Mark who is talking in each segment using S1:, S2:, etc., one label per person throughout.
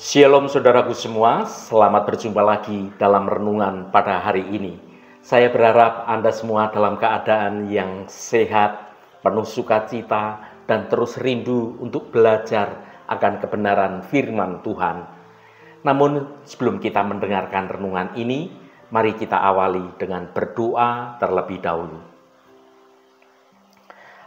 S1: Shalom saudaraku semua, selamat berjumpa lagi dalam renungan pada hari ini. Saya berharap Anda semua dalam keadaan yang sehat, penuh sukacita, dan terus rindu untuk belajar akan kebenaran firman Tuhan. Namun sebelum kita mendengarkan renungan ini, mari kita awali dengan berdoa terlebih dahulu.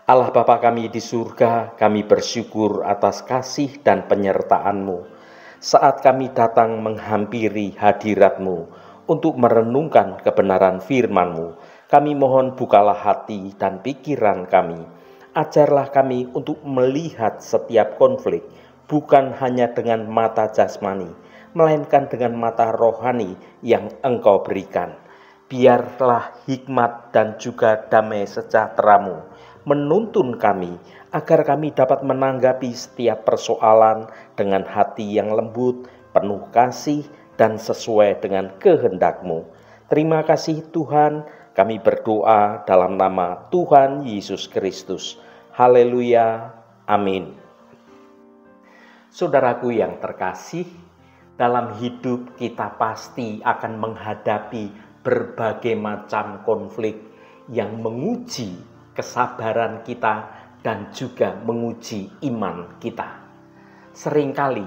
S1: Allah Bapa kami di surga, kami bersyukur atas kasih dan penyertaan-Mu. Saat kami datang menghampiri hadirat-Mu untuk merenungkan kebenaran firman-Mu, kami mohon bukalah hati dan pikiran kami. Ajarlah kami untuk melihat setiap konflik, bukan hanya dengan mata jasmani, melainkan dengan mata rohani yang Engkau berikan. Biarlah hikmat dan juga damai sejahtera-Mu menuntun kami agar kami dapat menanggapi setiap persoalan dengan hati yang lembut, penuh kasih, dan sesuai dengan kehendak-Mu. Terima kasih Tuhan, kami berdoa dalam nama Tuhan Yesus Kristus. Haleluya, amin. Saudaraku yang terkasih, dalam hidup kita pasti akan menghadapi berbagai macam konflik yang menguji kesabaran kita dan juga menguji iman kita. Seringkali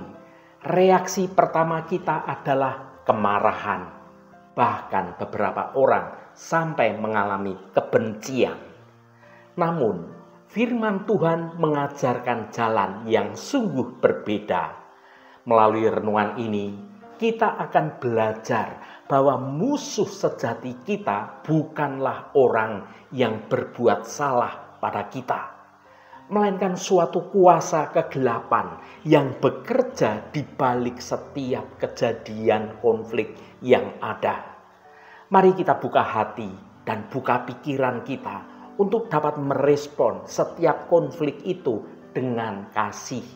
S1: reaksi pertama kita adalah kemarahan, bahkan beberapa orang sampai mengalami kebencian. Namun firman Tuhan mengajarkan jalan yang sungguh berbeda. Melalui renungan ini kita akan belajar bahwa musuh sejati kita bukanlah orang yang berbuat salah pada kita, melainkan suatu kuasa kegelapan yang bekerja di balik setiap kejadian konflik yang ada. Mari kita buka hati dan buka pikiran kita untuk dapat merespon setiap konflik itu dengan kasih,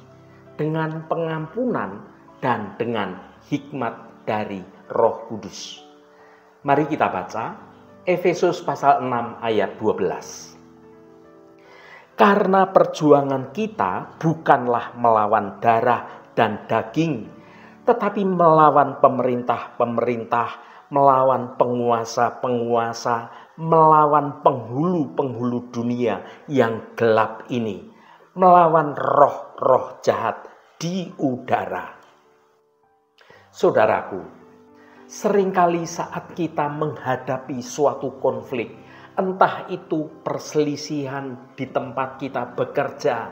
S1: dengan pengampunan, dan dengan hikmat dari Roh Kudus. Mari kita baca Efesus pasal 6 ayat 12. Karena perjuangan kita bukanlah melawan darah dan daging, tetapi melawan pemerintah-pemerintah, melawan penguasa-penguasa, melawan penghulu-penghulu dunia yang gelap ini, melawan roh-roh jahat di udara. Saudaraku, seringkali saat kita menghadapi suatu konflik, entah itu perselisihan di tempat kita bekerja,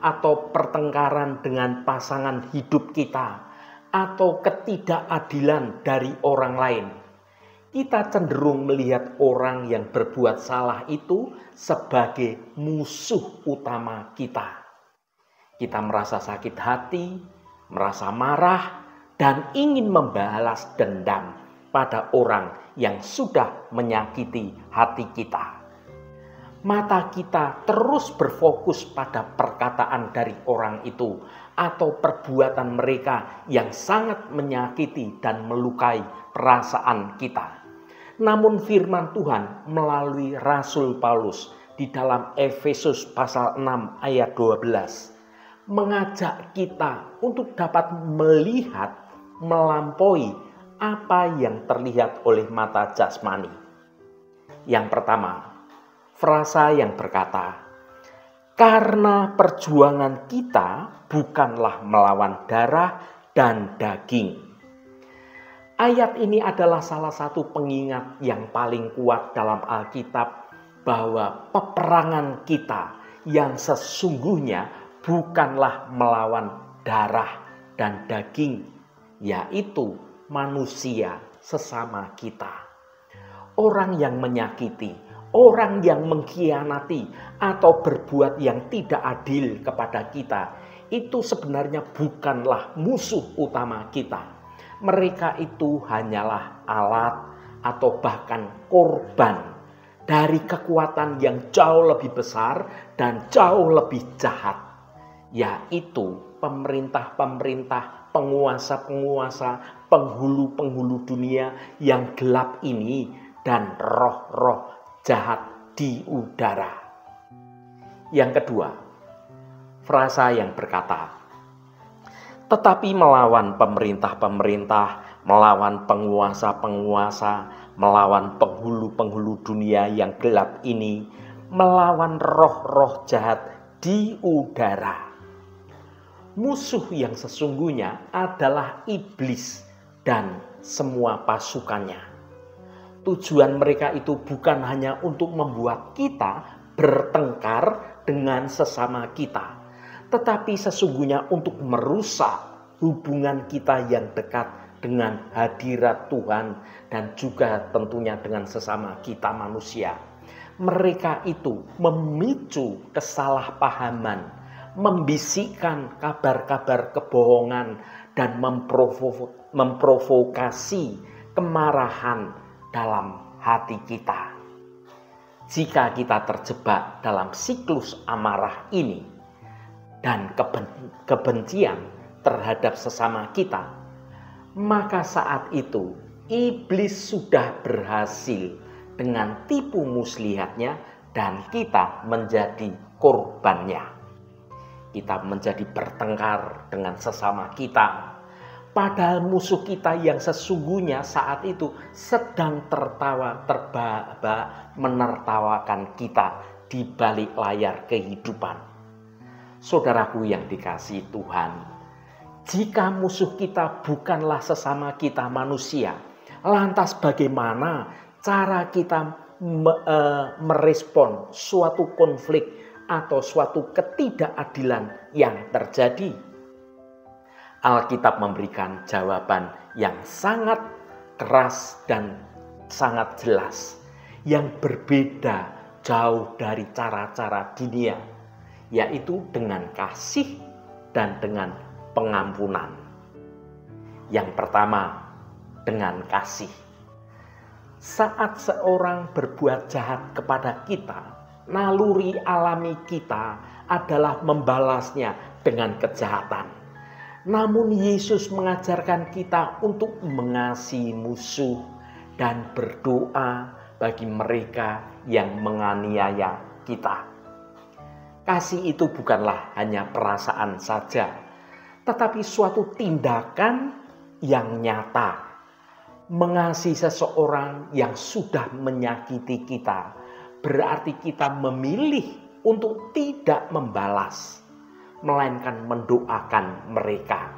S1: atau pertengkaran dengan pasangan hidup kita, atau ketidakadilan dari orang lain, kita cenderung melihat orang yang berbuat salah itu sebagai musuh utama kita. Kita merasa sakit hati, merasa marah, dan ingin membalas dendam pada orang yang sudah menyakiti hati kita. Mata kita terus berfokus pada perkataan dari orang itu atau perbuatan mereka yang sangat menyakiti dan melukai perasaan kita. Namun firman Tuhan melalui Rasul Paulus di dalam Efesus pasal 6 ayat 12 mengajak kita untuk dapat melihat melampaui apa yang terlihat oleh mata jasmani. Yang pertama, frasa yang berkata, karena perjuangan kita bukanlah melawan darah dan daging. Ayat ini adalah salah satu pengingat yang paling kuat dalam Alkitab bahwa peperangan kita yang sesungguhnya bukanlah melawan darah dan daging, yaitu manusia sesama kita. Orang yang menyakiti, orang yang mengkhianati atau berbuat yang tidak adil kepada kita, itu sebenarnya bukanlah musuh utama kita. Mereka itu hanyalah alat atau bahkan korban dari kekuatan yang jauh lebih besar dan jauh lebih jahat, yaitu pemerintah-pemerintah, penguasa-penguasa, penghulu-penghulu dunia yang gelap ini dan roh-roh jahat di udara. Yang kedua, frasa yang berkata, tetapi melawan pemerintah-pemerintah, melawan penguasa-penguasa, melawan penghulu-penghulu dunia yang gelap ini, melawan roh-roh jahat di udara. Musuh yang sesungguhnya adalah iblis dan semua pasukannya. Tujuan mereka itu bukan hanya untuk membuat kita bertengkar dengan sesama kita, tetapi sesungguhnya untuk merusak hubungan kita yang dekat dengan hadirat Tuhan dan juga tentunya dengan sesama kita manusia. Mereka itu memicu kesalahpahaman, membisikkan kabar-kabar kebohongan, dan memprovokasi kemarahan dalam hati kita. Jika kita terjebak dalam siklus amarah ini dan kebencian terhadap sesama kita, maka saat itu iblis sudah berhasil dengan tipu muslihatnya dan kita menjadi korbannya. Kita menjadi bertengkar dengan sesama kita, padahal musuh kita yang sesungguhnya saat itu sedang terbahak-bahak menertawakan kita di balik layar kehidupan. Saudaraku yang dikasihi Tuhan, jika musuh kita bukanlah sesama kita manusia, lantas bagaimana cara kita merespon suatu konflik atau suatu ketidakadilan yang terjadi? Alkitab memberikan jawaban yang sangat keras dan sangat jelas, yang berbeda jauh dari cara-cara dunia, yaitu dengan kasih dan dengan pengampunan. Yang pertama, dengan kasih. Saat seorang berbuat jahat kepada kita, naluri alami kita adalah membalasnya dengan kejahatan. Namun Yesus mengajarkan kita untuk mengasihi musuh dan berdoa bagi mereka yang menganiaya kita. Kasih itu bukanlah hanya perasaan saja, tetapi suatu tindakan yang nyata. Mengasihi seseorang yang sudah menyakiti kita berarti kita memilih untuk tidak membalas, melainkan mendoakan mereka.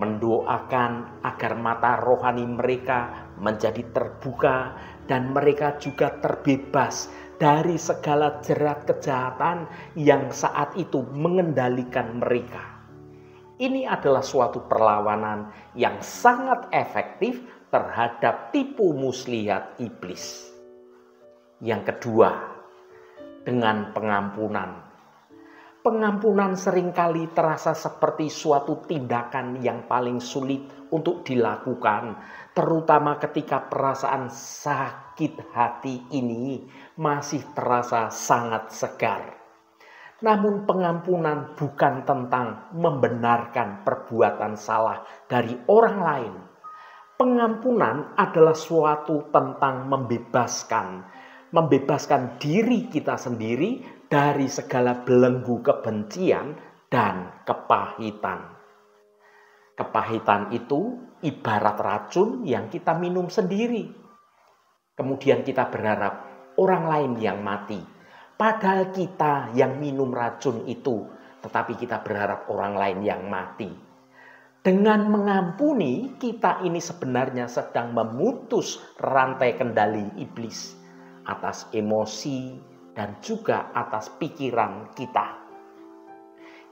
S1: Mendoakan agar mata rohani mereka menjadi terbuka dan mereka juga terbebas dari segala jerat kejahatan yang saat itu mengendalikan mereka. Ini adalah suatu perlawanan yang sangat efektif terhadap tipu muslihat iblis. Yang kedua, dengan pengampunan. Pengampunan seringkali terasa seperti suatu tindakan yang paling sulit untuk dilakukan, terutama ketika perasaan sakit hati ini masih terasa sangat segar. Namun pengampunan bukan tentang membenarkan perbuatan salah dari orang lain. Pengampunan adalah suatu tentang membebaskan diri kita sendiri dari segala belenggu kebencian dan kepahitan. Kepahitan itu ibarat racun yang kita minum sendiri. Kemudian kita berharap orang lain yang mati. Padahal kita yang minum racun itu, tetapi kita berharap orang lain yang mati. Dengan mengampuni, kita ini sebenarnya sedang memutus rantai kendali iblis atas emosi dan juga atas pikiran kita.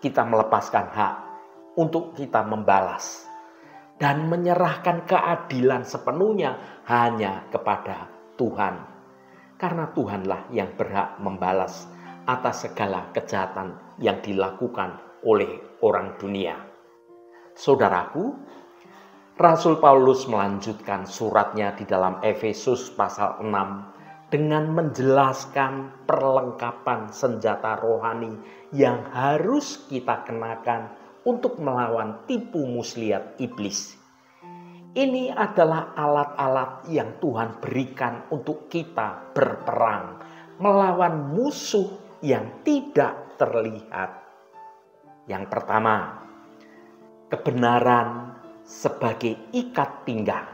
S1: Kita melepaskan hak untuk kita membalas dan menyerahkan keadilan sepenuhnya hanya kepada Tuhan. Karena Tuhanlah yang berhak membalas atas segala kejahatan yang dilakukan oleh orang dunia. Saudaraku, Rasul Paulus melanjutkan suratnya di dalam Efesus pasal 6 dengan menjelaskan perlengkapan senjata rohani yang harus kita kenakan untuk melawan tipu muslihat iblis. Ini adalah alat-alat yang Tuhan berikan untuk kita berperang melawan musuh yang tidak terlihat. Yang pertama, kebenaran sebagai ikat pinggang.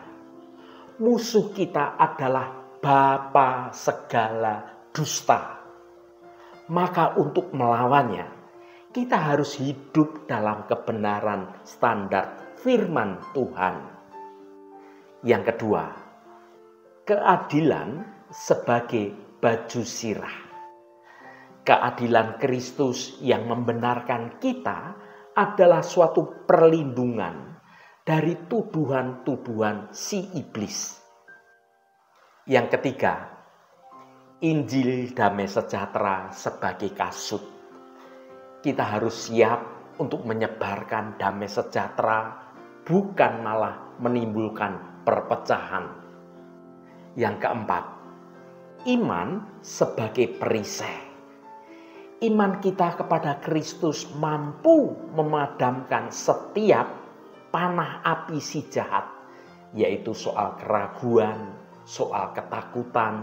S1: Musuh kita adalah bapa segala dusta. Maka untuk melawannya, kita harus hidup dalam kebenaran standar firman Tuhan. Yang kedua, keadilan sebagai baju sirah. Keadilan Kristus yang membenarkan kita adalah suatu perlindungan dari tuduhan-tuduhan si iblis. Yang ketiga, Injil damai sejahtera sebagai kasut. Kita harus siap untuk menyebarkan damai sejahtera, bukan malah menimbulkan perpecahan. Yang keempat, iman sebagai perisai. Iman kita kepada Kristus mampu memadamkan setiap panah api si jahat, yaitu soal keraguan, soal ketakutan,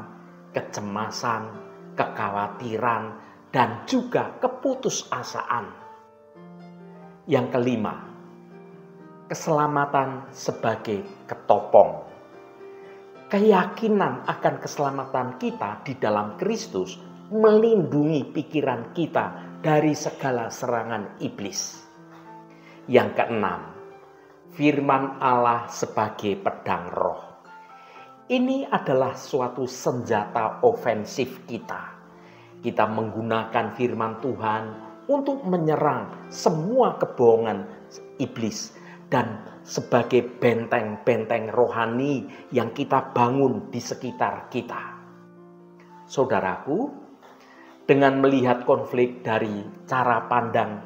S1: kecemasan, kekhawatiran, dan juga keputusasaan. Yang kelima, keselamatan sebagai ketopong. Keyakinan akan keselamatan kita di dalam Kristus melindungi pikiran kita dari segala serangan iblis. Yang keenam, firman Allah sebagai pedang roh. Ini adalah suatu senjata ofensif kita. Kita menggunakan firman Tuhan untuk menyerang semua kebohongan iblis dan sebagai benteng-benteng rohani yang kita bangun di sekitar kita. Saudaraku, dengan melihat konflik dari cara pandang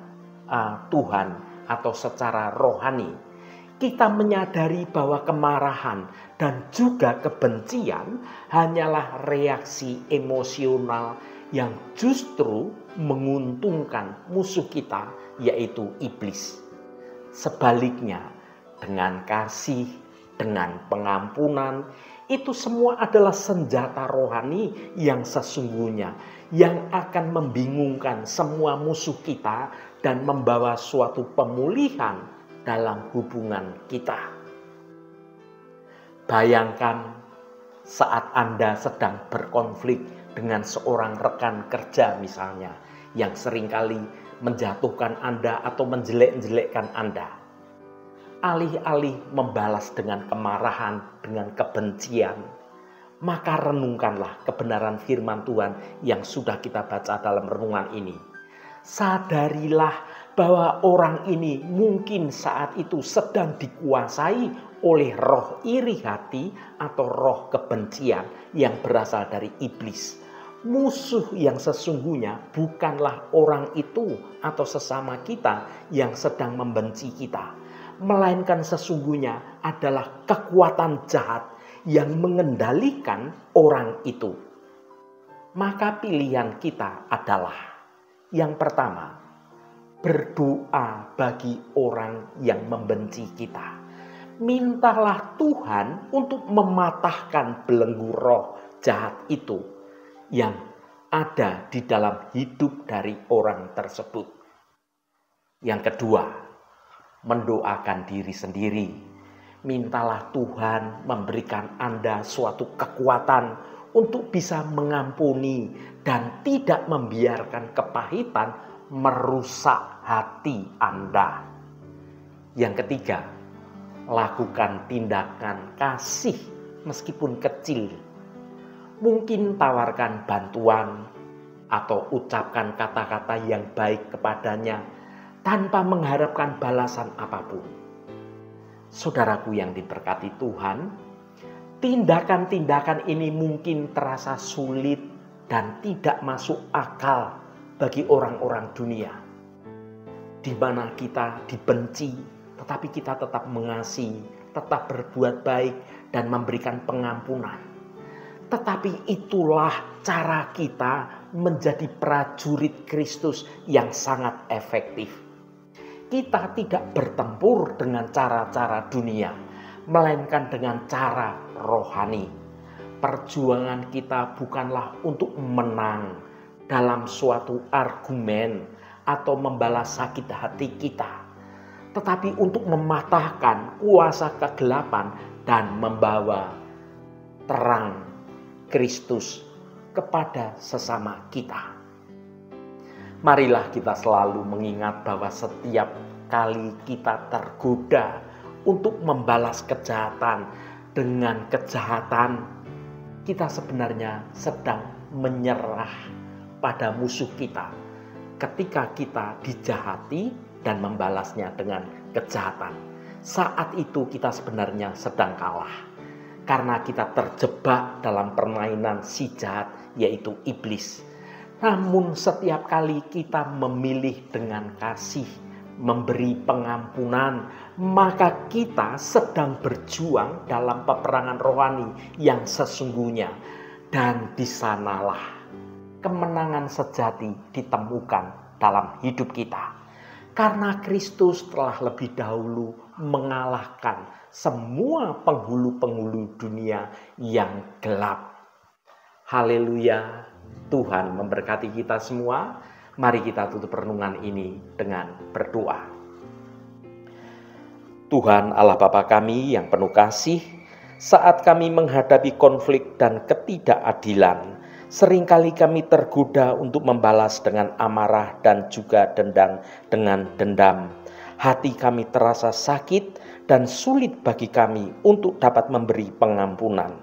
S1: Tuhan atau secara rohani, kita menyadari bahwa kemarahan dan juga kebencian hanyalah reaksi emosional yang justru menguntungkan musuh kita, yaitu iblis. Sebaliknya, dengan kasih, dengan pengampunan, itu semua adalah senjata rohani yang sesungguhnya, yang akan membingungkan semua musuh kita dan membawa suatu pemulihan dalam hubungan kita. Bayangkan saat Anda sedang berkonflik dengan seorang rekan kerja misalnya, yang seringkali menjatuhkan Anda atau menjelek-jelekkan Anda. Alih-alih membalas dengan kemarahan, dengan kebencian, maka renungkanlah kebenaran firman Tuhan yang sudah kita baca dalam renungan ini. Sadarilah bahwa orang ini mungkin saat itu sedang dikuasai oleh roh iri hati atau roh kebencian yang berasal dari iblis. Musuh yang sesungguhnya bukanlah orang itu atau sesama kita yang sedang membenci kita, melainkan sesungguhnya adalah kekuatan jahat yang mengendalikan orang itu. Maka pilihan kita adalah yang pertama, berdoa bagi orang yang membenci kita. Mintalah Tuhan untuk mematahkan belenggu roh jahat itu yang ada di dalam hidup dari orang tersebut. Yang kedua, mendoakan diri sendiri. Mintalah Tuhan memberikan Anda suatu kekuatan untuk bisa mengampuni dan tidak membiarkan kepahitan merusak hati Anda. Yang ketiga, lakukan tindakan kasih meskipun kecil. Mungkin tawarkan bantuan atau ucapkan kata-kata yang baik kepadanya tanpa mengharapkan balasan apapun. Saudaraku yang diberkati Tuhan, tindakan-tindakan ini mungkin terasa sulit dan tidak masuk akal bagi orang-orang dunia, di mana kita dibenci, tetapi kita tetap mengasihi, tetap berbuat baik dan memberikan pengampunan. Tetapi itulah cara kita menjadi prajurit Kristus yang sangat efektif. Kita tidak bertempur dengan cara-cara dunia, melainkan dengan cara rohani. Perjuangan kita bukanlah untuk menang dalam suatu argumen atau membalas sakit hati kita, tetapi untuk mematahkan kuasa kegelapan dan membawa terang Kristus kepada sesama kita. Marilah kita selalu mengingat bahwa setiap kali kita tergoda untuk membalas kejahatan dengan kejahatan, kita sebenarnya sedang menyerah pada musuh kita ketika kita dijahati dan membalasnya dengan kejahatan. Saat itu kita sebenarnya sedang kalah, karena kita terjebak dalam permainan si jahat, yaitu iblis. Namun setiap kali kita memilih dengan kasih, memberi pengampunan, maka kita sedang berjuang dalam peperangan rohani yang sesungguhnya. Dan di sanalah kemenangan sejati ditemukan dalam hidup kita. Karena Kristus telah lebih dahulu mengalahkan semua penghulu-penghulu dunia yang gelap. Haleluya. Tuhan memberkati kita semua. Mari kita tutup renungan ini dengan berdoa. Tuhan Allah Bapa kami yang penuh kasih, saat kami menghadapi konflik dan ketidakadilan, seringkali kami tergoda untuk membalas dengan amarah dan juga dengan dendam. Hati kami terasa sakit dan sulit bagi kami untuk dapat memberi pengampunan.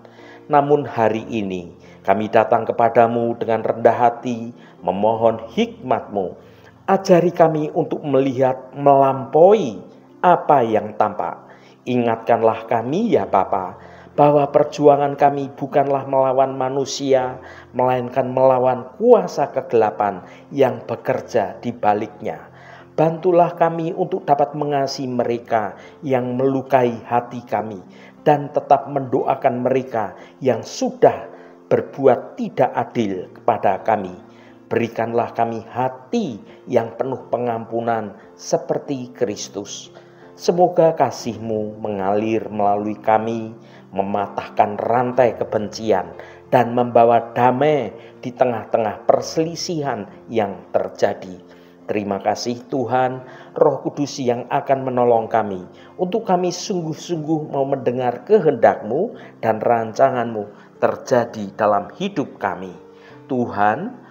S1: Namun hari ini kami datang kepadamu dengan rendah hati, memohon hikmat-Mu. Ajari kami untuk melihat melampaui apa yang tampak. Ingatkanlah kami ya Bapa, bahwa perjuangan kami bukanlah melawan manusia, melainkan melawan kuasa kegelapan yang bekerja di baliknya. Bantulah kami untuk dapat mengasihi mereka yang melukai hati kami, dan tetap mendoakan mereka yang sudah berbuat tidak adil kepada kami. Berikanlah kami hati yang penuh pengampunan seperti Kristus. Semoga kasih-Mu mengalir melalui kami, mematahkan rantai kebencian dan membawa damai di tengah-tengah perselisihan yang terjadi. Terima kasih Tuhan, Roh Kudus yang akan menolong kami untuk kami sungguh-sungguh mau mendengar kehendak-Mu dan rancangan-Mu terjadi dalam hidup kami. Tuhan,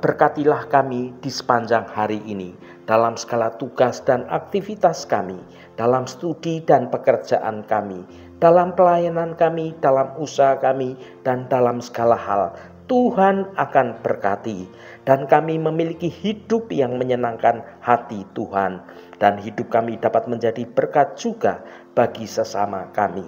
S1: berkatilah kami di sepanjang hari ini, dalam segala tugas dan aktivitas kami, dalam studi dan pekerjaan kami, dalam pelayanan kami, dalam usaha kami, dan dalam segala hal. Tuhan akan berkati, dan kami memiliki hidup yang menyenangkan hati Tuhan, dan hidup kami dapat menjadi berkat juga bagi sesama kami.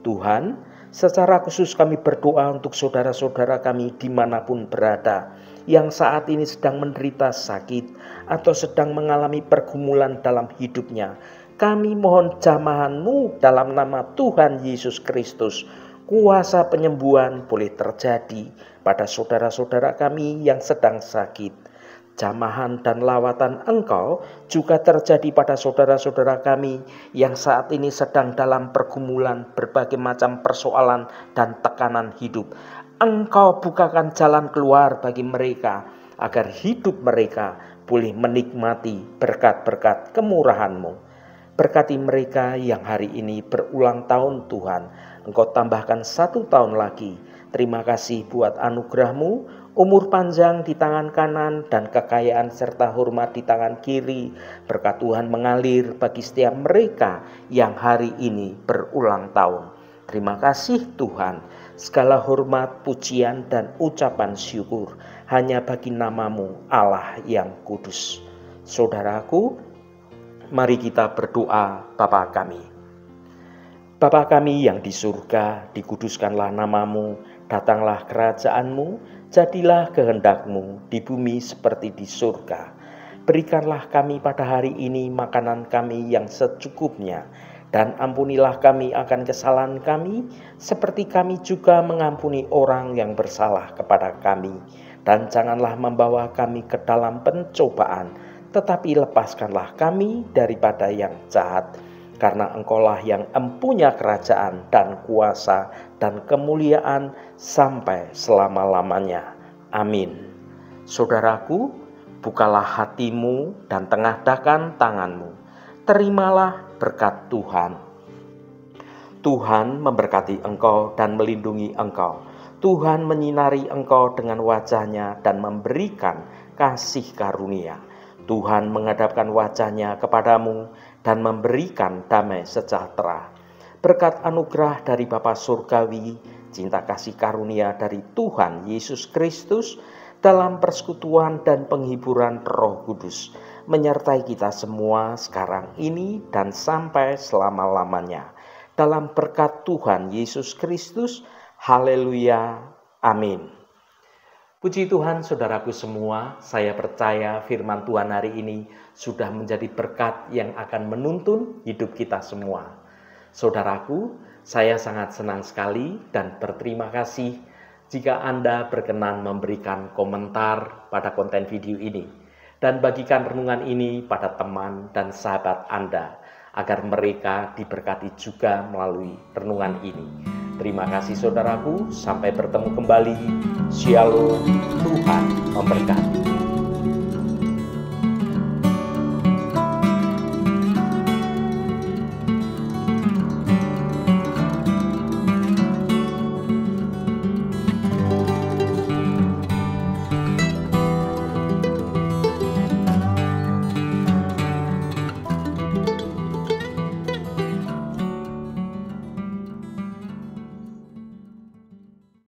S1: Tuhan, secara khusus kami berdoa untuk saudara-saudara kami dimanapun berada, yang saat ini sedang menderita sakit atau sedang mengalami pergumulan dalam hidupnya. Kami mohon jamahan-Mu dalam nama Tuhan Yesus Kristus. Kuasa penyembuhan boleh terjadi pada saudara-saudara kami yang sedang sakit. Jamahan dan lawatan Engkau juga terjadi pada saudara-saudara kami yang saat ini sedang dalam pergumulan berbagai macam persoalan dan tekanan hidup. Engkau bukakan jalan keluar bagi mereka agar hidup mereka boleh menikmati berkat-berkat kemurahan-Mu. Berkati mereka yang hari ini berulang tahun Tuhan. Engkau tambahkan 1 tahun lagi. Terima kasih buat anugerah-Mu, umur panjang di tangan kanan dan kekayaan serta hormat di tangan kiri. Berkat Tuhan mengalir bagi setiap mereka yang hari ini berulang tahun. Terima kasih Tuhan. Segala hormat, pujian, dan ucapan syukur hanya bagi nama-Mu Allah yang kudus. Saudaraku, mari kita berdoa. Bapa kami. Bapa kami yang di surga, dikuduskanlah nama-Mu, datanglah kerajaan-Mu, jadilah kehendak-Mu di bumi seperti di surga. Berikanlah kami pada hari ini makanan kami yang secukupnya, dan ampunilah kami akan kesalahan kami, seperti kami juga mengampuni orang yang bersalah kepada kami. Dan janganlah membawa kami ke dalam pencobaan, tetapi lepaskanlah kami daripada yang jahat. Karena Engkaulah yang empunya kerajaan dan kuasa dan kemuliaan sampai selama-lamanya. Amin. Saudaraku, bukalah hatimu dan tengadahkan tanganmu. terimalah berkat Tuhan. Tuhan memberkati engkau dan melindungi engkau. Tuhan menyinari engkau dengan wajah-Nya dan memberikan kasih karunia. Tuhan menghadapkan wajah-Nya kepadamu dan memberikan damai sejahtera. Berkat anugerah dari Bapa Surgawi, cinta kasih karunia dari Tuhan Yesus Kristus, dalam persekutuan dan penghiburan Roh Kudus, menyertai kita semua sekarang ini dan sampai selama-lamanya. Dalam berkat Tuhan Yesus Kristus, haleluya, amin. Puji Tuhan saudaraku semua, saya percaya firman Tuhan hari ini sudah menjadi berkat yang akan menuntun hidup kita semua. Saudaraku, saya sangat senang sekali dan berterima kasih jika Anda berkenan memberikan komentar pada konten video ini dan bagikan renungan ini pada teman dan sahabat Anda agar mereka diberkati juga melalui renungan ini. Terima kasih saudaraku, sampai bertemu kembali. Shalom, Tuhan memberkati.